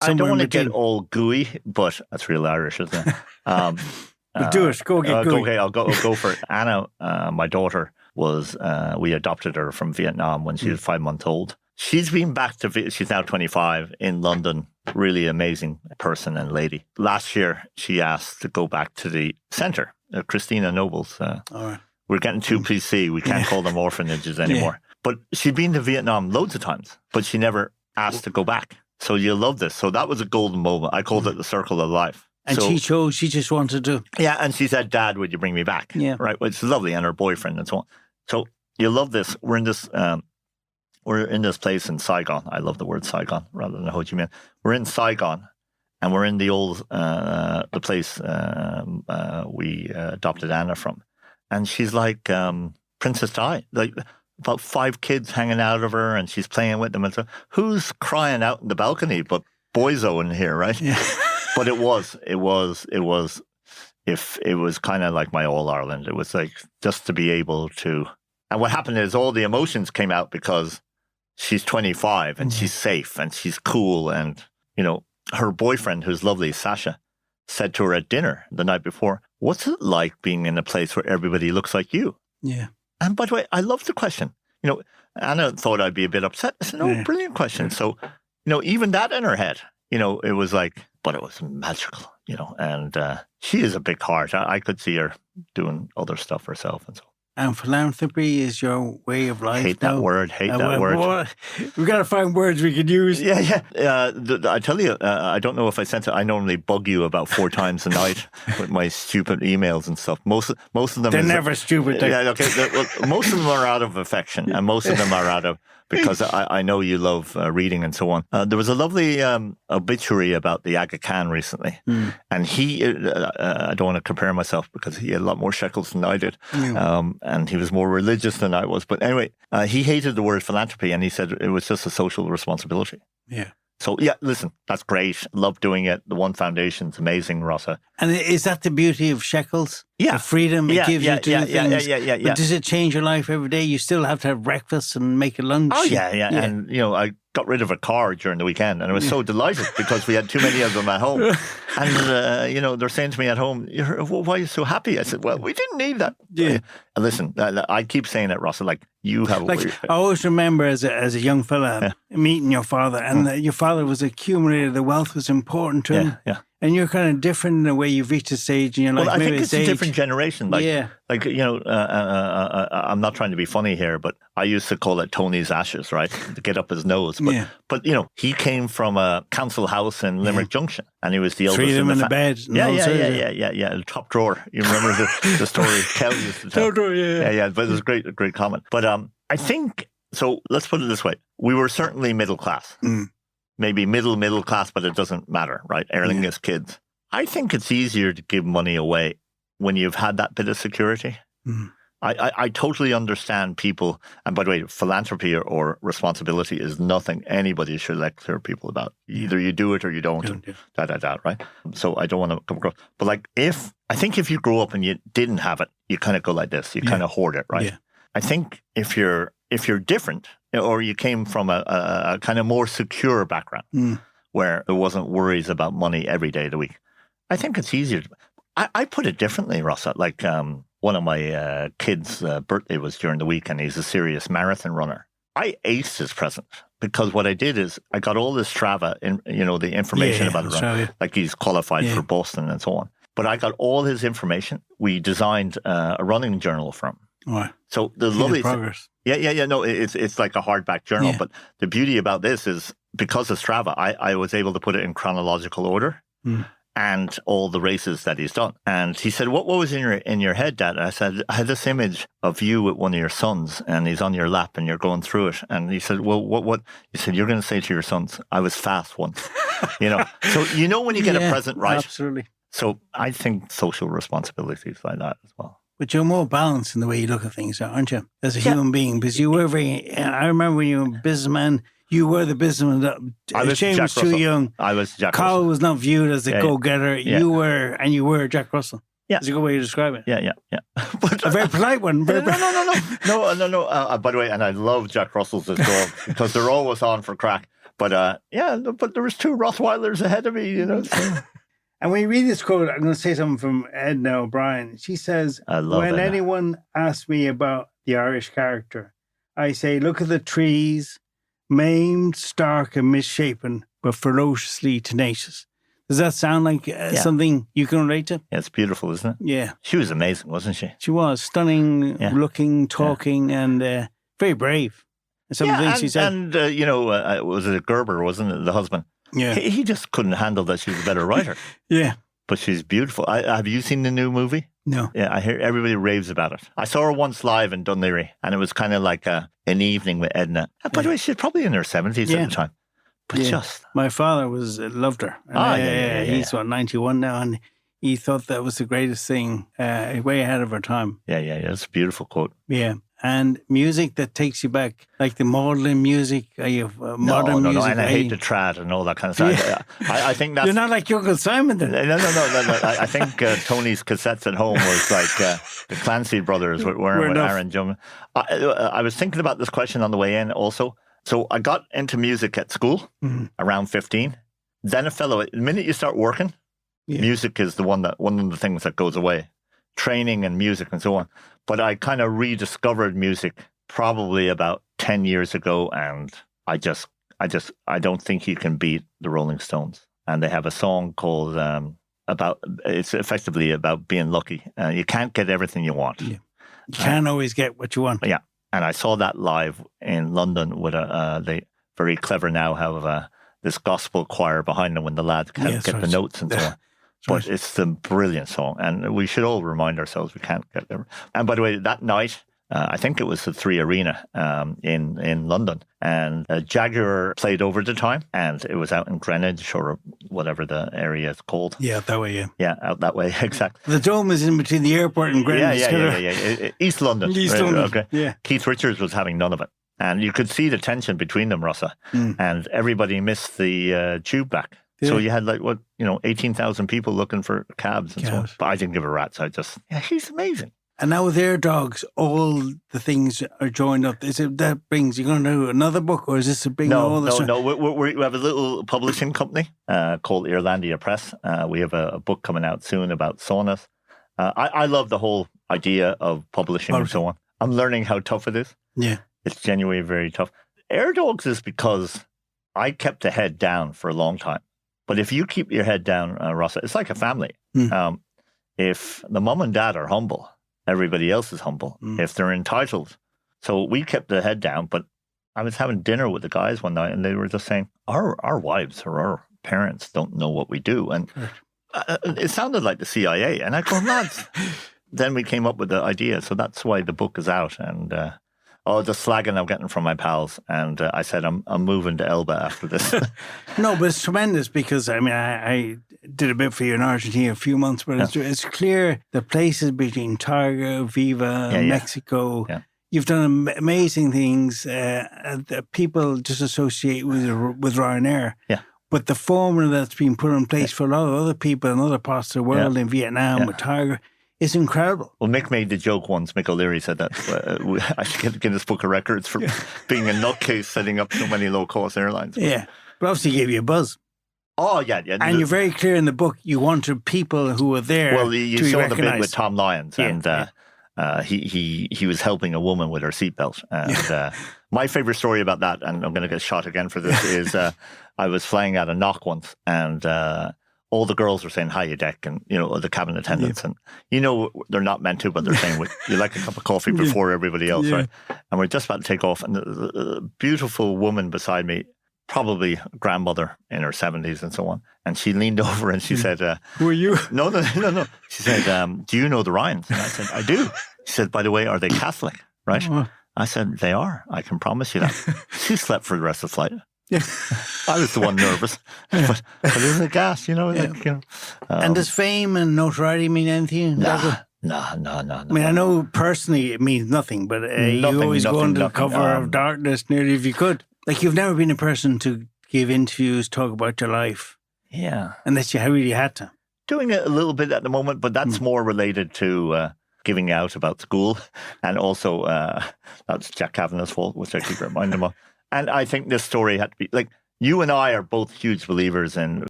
I don't want to between. get all gooey, but that's real Irish, isn't it? But do it. Go get gooey. Okay, I'll go for it. Anna, my daughter, we adopted her from Vietnam when she was 5 months old. She's been back to, she's now 25 in London. Really amazing person and lady. Last year, she asked to go back to the centre, Christina Noble's. All right. We're getting too PC. We can't call them orphanages anymore. But she'd been to Vietnam loads of times, but she never asked to go back. So you'll love this. So that was a golden moment. I called it the circle of life. And she just wanted to. Yeah, and she said, Dad, would you bring me back? Yeah. Right, which is lovely, and her boyfriend and so on. So you'll love this. We're in this place in Saigon. I love the word Saigon rather than Ho Chi Minh. We're in Saigon, and we're in the old, the place we adopted Anna from. And she's like Princess Di, like about 5 kids hanging out of her, and she's playing with them. And so, who's crying out in the balcony but Boyzo in here, right? Yeah. But it was kind of like my All Ireland. It was like just to be able to. And what happened is all the emotions came out because she's 25 and she's safe and she's cool. And, her boyfriend, who's lovely, Sasha, said to her at dinner the night before, what's it like being in a place where everybody looks like you? Yeah. And by the way, I love the question. Anna thought I'd be a bit upset. I said, no, brilliant question. So, even that in her head, it was like, but it was magical, and she is a big heart. I could see her doing other stuff herself and so. And philanthropy is your way of life. Hate that word. We've got to find words we could use. Yeah. I tell you, I don't know if I sent it. I normally bug you about 4 times a night with my stupid emails and stuff. Most of them. They're never stupid. Yeah, okay. Most of them are out of affection, and most of them are out of because I know you love reading and so on. There was a lovely obituary about the Aga Khan recently, and he. I don't want to compare myself because he had a lot more shekels than I did. And he was more religious than I was. But anyway, he hated the word philanthropy, and he said it was just a social responsibility. Yeah. So, listen, that's great. Love doing it. The One Foundation's amazing, Rossa. And is that the beauty of shekels? Yeah. The freedom it gives you to do things? Yeah. But does it change your life every day? You still have to have breakfast and make a lunch? Oh, yeah. And, I got rid of a car during the weekend, and I was so delighted because we had too many of them at home. And, they're saying to me at home, why are you so happy? I said, well, we didn't need that. Yeah. Listen, I keep saying it, Rossa, like you have... I always remember as a young fella meeting your father, and your father was accumulated, the wealth was important to him. Yeah. And you're kind of different in the way you've reached a stage in your life. Well, I think it's a different generation. I'm not trying to be funny here, but I used to call it Tony's ashes, right? To get up his nose. But he came from a council house in Limerick Junction, and he was the eldest. 3 of them in the bed. Yeah. Top drawer. You remember the story Kel used to tell? Top drawer, yeah. Yeah. But it was a great comment. But I think so. Let's put it this way: we were certainly middle class. Maybe middle class, but it doesn't matter, right? Erling is kids. I think it's easier to give money away when you've had that bit of security. I totally understand people, and by the way, philanthropy or responsibility is nothing anybody should lecture people about. Either you do it or you don't, right? So I don't want to come across. But I think if you grow up and you didn't have it, you kind of go like this. You kind of hoard it, right? Yeah. I think if you're different, or you came from a kind of more secure background where there wasn't worries about money every day of the week, I think it's easier. I put it differently, Rossa. Like one of my kids' birthday was during the week, and he's a serious marathon runner. I aced his present because what I did is I got all this Strava, the information about the run, like he's qualified for Boston and so on. But I got all his information. We designed a running journal for him. Right. So the lovely progress. Yeah. No, it's like a hardback journal. But the beauty about this is because of Strava, I was able to put it in chronological order and all the races that he's done. And he said, "What was in your head, Dad?" And I said, "I had this image of you with one of your sons, and he's on your lap, and you're going through it." And he said, "Well, what?" He said, "You're going to say to your sons, I was fast once." So when you get a present right. Absolutely. So I think social responsibilities like that as well. But you're more balanced in the way you look at things, aren't you? As a human being, because you were I remember when you were a businessman, you were the businessman. Shane was too young. I was Jack Carl Russell. was not viewed as a go-getter. Yeah. You were Jack Russell. Yeah. That's a good way to describe it. Yeah. But, a very polite one. No. By the way, and I love Jack Russell's as dog because they're always on for crack. But but there was 2 Rottweilers ahead of me, So. And when you read this quote, I'm going to say something from Edna O'Brien. She says, when Edna. anyone asks me about the Irish character, I say, look at the trees, maimed, stark and misshapen, but ferociously tenacious. Does that sound like something you can relate to? Yeah, it's beautiful, isn't it? Yeah. She was amazing, wasn't she? She was stunning, looking, talking, and very brave. Some of the things she said. And, was it Gerber, wasn't it, the husband? Yeah. He just couldn't handle that she was a better writer. Yeah. But she's beautiful. Have you seen the new movie? No. Yeah, I hear everybody raves about it. I saw her once live in Dún Laoghaire, and it was kind of like an evening with Edna. By the way, she's probably in her 70s at the time. But just... My father loved her. And, he's 91 now, and he thought that was the greatest thing, way ahead of her time. Yeah, it's a beautiful quote. Yeah. And music that takes you back, like the maudlin music, modern music. And I hate the trad and all that kind of stuff. Yeah. I think that's... You're not like your Uncle Simon then. No. I think Tony's cassettes at home was like the Clancy brothers with Aaron Jum. I was thinking about this question on the way in also. So I got into music at school around 15. Then the minute you start working, music is one of the things that goes away. Training and music and so on. But I kind of rediscovered music probably about 10 years ago, and I don't think you can beat the Rolling Stones. And they have a song called it's effectively about being lucky. You can't get everything you want. Yeah. You can't always get what you want. Yeah. And I saw that live in London with they very clever now have this gospel choir behind them when the lads can't get the notes and so on. But it's a brilliant song, and we should all remind ourselves we can't get there. And by the way, that night, I think it was the 3 Arena in London, and Jaguar played over the time, and it was out in Greenwich or whatever the area is called. Yeah, out that way, yeah. Yeah, out that way, exactly. The Dome is in between the airport and Greenwich. Yeah. East London. London, okay. Yeah. Keith Richards was having none of it. And you could see the tension between them, Rossa, and everybody missed the tube back. Yeah. So you had 18,000 people looking for cabs and so on. But I didn't give a rat's. He's amazing. And now with Air Dogs, all the things are joined up. Is it that brings, you're going to do another book, or is this to bring all the... No. We have a little publishing company called Irlandia Press. We have a book coming out soon about saunas. I love the whole idea of publishing and so on. I'm learning how tough it is. Yeah. It's genuinely very tough. Air Dogs is because I kept the head down for a long time. But if you keep your head down, Rossa, it's like a family. If the mum and dad are humble, everybody else is humble. If they're entitled. So we kept the head down. But I was having dinner with the guys one night, and they were just saying, our wives or our parents don't know what we do. And it sounded like the CIA. And I go, lads. Then we came up with the idea. So that's why the book is out. And the slagging I'm getting from my pals. And I said, I'm moving to Elba after this. No, but it's tremendous because, I did a bit for you in Argentina a few months, but it's clear the places between Targa, Viva, Mexico, you've done amazing things that people just associate with Ryanair. Yeah. But the formula that's been put in place for a lot of other people in other parts of the world, in Vietnam with Targa, is incredible. Well, Mick made the joke once. Mick O'Leary said that I should get the Guinness Book of Records for being a nutcase setting up so many low-cost airlines. Yeah, but obviously gave you a buzz. Oh, yeah. And you're very clear in the book, you wanted people who were there Well, you saw the bit with Tom Lyons, and he was helping a woman with her seatbelt. And my favourite story about that, and I'm going to get shot again for this, is I was flying at a knock once, and all the girls were saying, hiya, deck, and, the cabin attendants. And, they're not meant to, but they're saying, you like a cup of coffee before everybody else, right? And we're just about to take off. And the beautiful woman beside me, probably grandmother in her 70s and so on. And she leaned over and she said, who are you? No. She said, do you know the Ryans? And I said, I do. She said, by the way, are they Catholic? Right? I said, they are. I can promise you that. She slept for the rest of the flight. Yeah. I was the one nervous. But isn't it gas, and does fame and notoriety mean anything? No. I mean, I know personally it means nothing, but you always go under the cover of darkness nearly if you could. Like, you've never been a person to give interviews, talk about your life. Yeah. Unless you really had to. Doing it a little bit at the moment, but that's more related to giving out about school. And also, that's Jack Kavanagh's fault, which I keep reminding him of. And I think this story had to be, you and I are both huge believers in